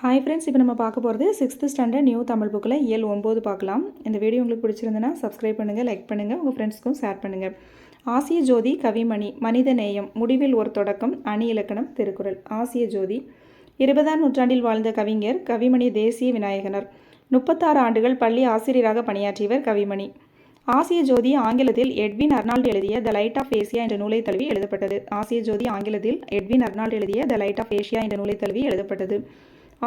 Hi friends, இப்போ நம்ம பார்க்க போகிறது 6th ஸ்டாண்டர்ட் நியூ தமிழ் புக்கில் இயல் 9 பார்க்கலாம். இந்த வீடியோ உங்களுக்கு பிடிச்சிருந்ததுன்னா சப்ஸ்கிரைப் பண்ணுங்கள், லைக் பண்ணுங்கள், உங்கள் ஃப்ரெண்ட்ஸ்க்கும் ஷேர் பண்ணுங்கள். ஆசிய ஜோதி கவிமணி, மனித நேயம், முடிவில் ஒரு தொடக்கம், அணி இலக்கணம், திருக்குறள். ஆசிய ஜோதி 20ஆம் நூற்றாண்டில் வாழ்ந்த கவிஞர் கவிமணி தேசிய விநாயகனர். 36 ஆண்டுகள் பள்ளி ஆசிரியராக பணியாற்றியவர் கவிமணி. ஆசிய ஜோதி ஆங்கிலத்தில் எட்வின் அர்னால்ட் எழுதிய த லைட் ஆஃப் ஏசியா என்ற நூலை தழுவி எழுதப்பட்டது. ஆசிய ஜோதி ஆங்கிலத்தில் எட்வின் அர்னால்ட் எழுதிய த லைட் ஆஃப் ஏசியா என்ற நூலை தழுவி எழுதப்பட்டது.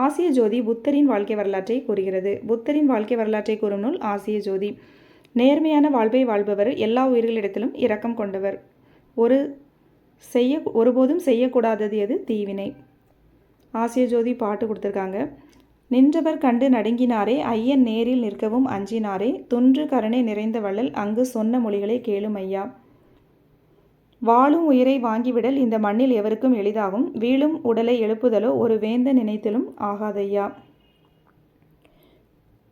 ஆசிய ஜோதி புத்தரின் வாழ்க்கை வரலாற்றை கூறுகிறது. புத்தரின் வாழ்க்கை வரலாற்றை கூறும் நூல் ஆசிய ஜோதி. நேர்மையான வாழ்வை வாழ்பவர், எல்லா உயிர்களிடத்திலும் இரக்கம் கொண்டவர். ஒருபோதும் செய்யக்கூடாதது எது? தீவினை. ஆசிய ஜோதி பாட்டு கொடுத்துருக்காங்க. நின்றவர் கண்டு நடுங்கினாரே, ஐயன் நேரில் நிற்கவும் அஞ்சினாரே, துன்று கருணை நிறைந்த வள்ளல் அங்கு சொன்ன மொழிகளை கேளும் ஐயா. வாழும் உயிரை வாங்கிவிடல் இந்த மண்ணில் எவருக்கும் எளிதாகும், வீழும் உடலை எழுப்புதலோ ஒரு வேந்த நினைத்தலும் ஆகாதையா.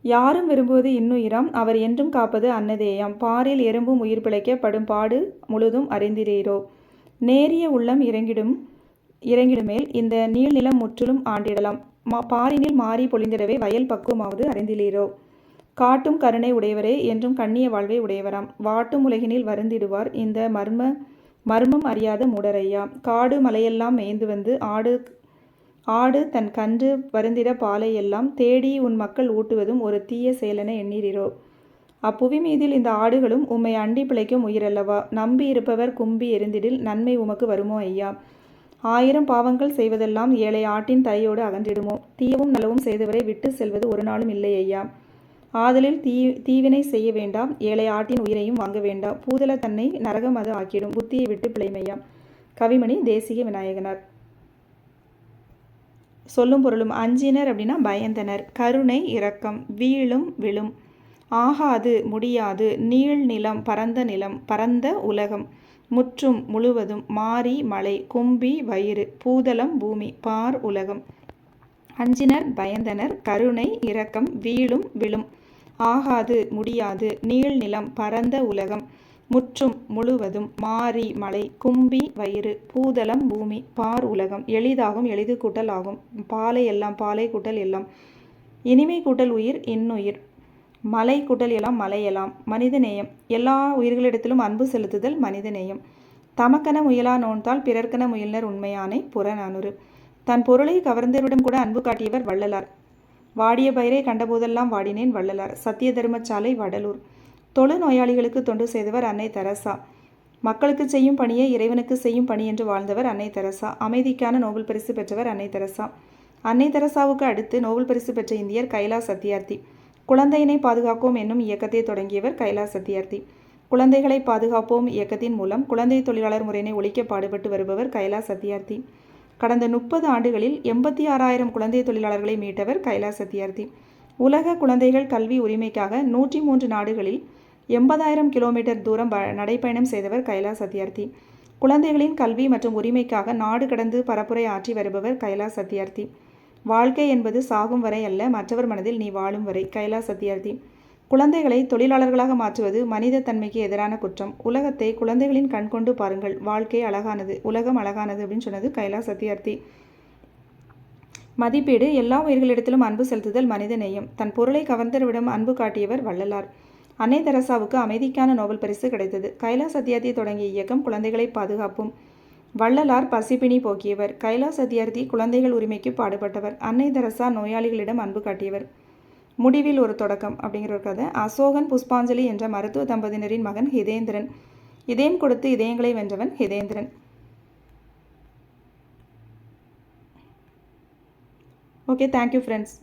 யாரும் விரும்புவது இன்னுயிராம், அவர் என்றும் காப்பது அன்னதேயாம், பாரில் எறும்பும் உயிர் பிழைக்க படும் பாடு முழுதும் அறிந்திரீரோ. நேரிய உள்ளம் இறங்கிடுமேல் இந்த நீள்நிலம் முற்றிலும் ஆண்டிடலாம், பாரினில் மாறி பொழிந்திடவே வயல் பக்குவமாவது அறிந்திலீரோ. காட்டும் கருணை உடையவரே என்றும் கண்ணிய வாழ்வை உடையவராம், வாட்டும் உலகினில் வருந்திடுவார் இந்த மர்மம் அறியாத மூடரையா. காடு மலையெல்லாம் மேய்ந்து வந்து ஆடு தன் கன்று வருந்திட பாலை எல்லாம் தேடி உன் மக்கள் ஊட்டுவதும் ஒரு தீய செயலென எண்ணீரோ. அப்புவி மீதில் இந்த ஆடுகளும் உம்மை அண்டி பிழைக்கும் உயிரல்லவா, நம்பி இருப்பவர் கும்பி எரிந்திடில் நன்மை உமக்கு வருமோ ஐயா. 1000 பாவங்கள் செய்வதெல்லாம் ஏழை ஆட்டின் தலையோடு அகன்றிடுமோ, தீயவும் நலவும் செய்தவரை விட்டு செல்வது ஒரு நாளும் இல்லை ஐயா. ஆதலில் தீவினை செய்ய வேண்டாம், ஏழை ஆட்டின் உயிரையும் வாங்க வேண்டாம், பூதல தன்னை நரகம் அது ஆக்கிடும், புத்தியை விட்டு பிழைமையா. கவிமணி தேசிய விநாயகனர். சொல்லும் பொருளும். அஞ்சினர் அப்படின்னா பயந்தனர். கருணை இரக்கம். வீழும் விழும். ஆகாது முடியாது. நீள் நிலம் பரந்த நிலம், பரந்த உலகம். முற்றும் முழுவதும். மாரி மலை. கும்பி வயிறு. பூதலம் பூமி. பார் உலகம். அஞ்சினர் பயந்தனர். கருணை இரக்கம். வீழும் விழும். ஆகாது முடியாது. நீள் நிலம் பரந்த உலகம். முற்றும் முழுவதும். மாரி மலை. கும்பி வயிறு. பூதலம் பூமி. பார் உலகம். எளிதாகும் எளிது கூட்டல் ஆகும். பாலை எல்லாம் பாலை கூட்டல் எல்லாம். இனிமை கூட்டல் உயிர் இன்னுயிர். மலை கூட்டல் எல்லாம் மலையெல்லாம். மனித நேயம். எல்லா உயிர்களிடத்திலும் அன்பு செலுத்துதல் மனித நேயம். தமக்கென முயலா நோன்தால் பிறர்க்கென முயல்னர் உண்மையானை. புறநானூறு. தன் பொருளை கவர்ந்தவரிடம் கூட அன்பு காட்டியவர் வள்ளலார். வாடிய பயிரை கண்டபோதெல்லாம் வாடினேன் வள்ளலார். சத்திய தர்மசாலை வடலூர். தொழு நோயாளிகளுக்கு தொண்டு செய்தவர் அன்னை தெரசா. மக்களுக்கு செய்யும் பணியை இறைவனுக்கு செய்யும் பணி என்று வாழ்ந்தவர் அன்னை தெரசா. அமைதிக்கான நோபல் பரிசு பெற்றவர் அன்னை தெரசா. அன்னை தெரசாவுக்கு அடுத்து நோபல் பரிசு பெற்ற இந்தியர் கைலாஷ் சத்தியார்த்தி. குழந்தையினை பாதுகாப்போம் என்னும் இயக்கத்தை தொடங்கியவர் கைலாஷ் சத்தியார்த்தி. குழந்தைகளை பாதுகாப்போம் இயக்கத்தின் மூலம் குழந்தை தொழிலாளர் முறையினை ஒழிக்க பாடுபட்டு வருபவர் கைலாஷ் சத்தியார்த்தி. கடந்த 30 ஆண்டுகளில் 86,000 குழந்தை தொழிலாளர்களை மீட்டவர் கைலாஷ் சத்தியார்த்தி. உலக குழந்தைகள் கல்வி உரிமைக்காக 103 நாடுகளில் 80,000 கிலோமீட்டர் தூரம் நடைப்பயணம் செய்தவர் கைலாஷ் சத்தியார்த்தி. குழந்தைகளின் கல்வி மற்றும் உரிமைக்காக நாடு கடந்து பரப்புரை ஆற்றி வருபவர் கைலாஷ் சத்தியார்த்தி. வாழ்க்கை என்பது சாகும் வரை அல்ல, மற்றவர் மனதில் நீ வாழும் வரை. கைலாஷ் சத்தியார்த்தி. குழந்தைகளை தொழிலாளர்களாக மாற்றுவது மனித தன்மைக்கு எதிரான குற்றம். உலகத்தை குழந்தைகளின் கண் கொண்டு பாருங்கள், வாழ்க்கை அழகானது, உலகம் அழகானது அப்படின்னு சொன்னது கைலாஷ் சத்தியார்த்தி. மதிப்பீடு. எல்லா உயிர்களிடத்திலும் அன்பு செலுத்துதல் மனித நேயம். தன் பொருளை கவர்ந்தவரிடம் அன்பு காட்டியவர் வள்ளலார். அன்னை தெரசாவுக்கு அமைதிக்கான நோபல் பரிசு கிடைத்தது. கைலாஷ் சத்தியார்த்தி தொடங்கிய இயக்கம் குழந்தைகளை பாதுகாப்பும். வள்ளலார் பசிப்பிணி போக்கியவர். கைலாஷ் சத்தியார்த்தி குழந்தைகள் உரிமைக்கு பாடுபட்டவர். அன்னை தெரசா நோயாளிகளிடம் அன்பு காட்டியவர். முடிவில் ஒரு தொடக்கம் அப்படிங்கிற ஒரு கதை. அசோகன் புஷ்பாஞ்சலி என்ற மருத்துவ தம்பதியினரின் மகன் ஹிதேந்திரன். இதயம் கொடுத்து இதயங்களை வென்றவன் ஹிதேந்திரன். Okay, thank you friends.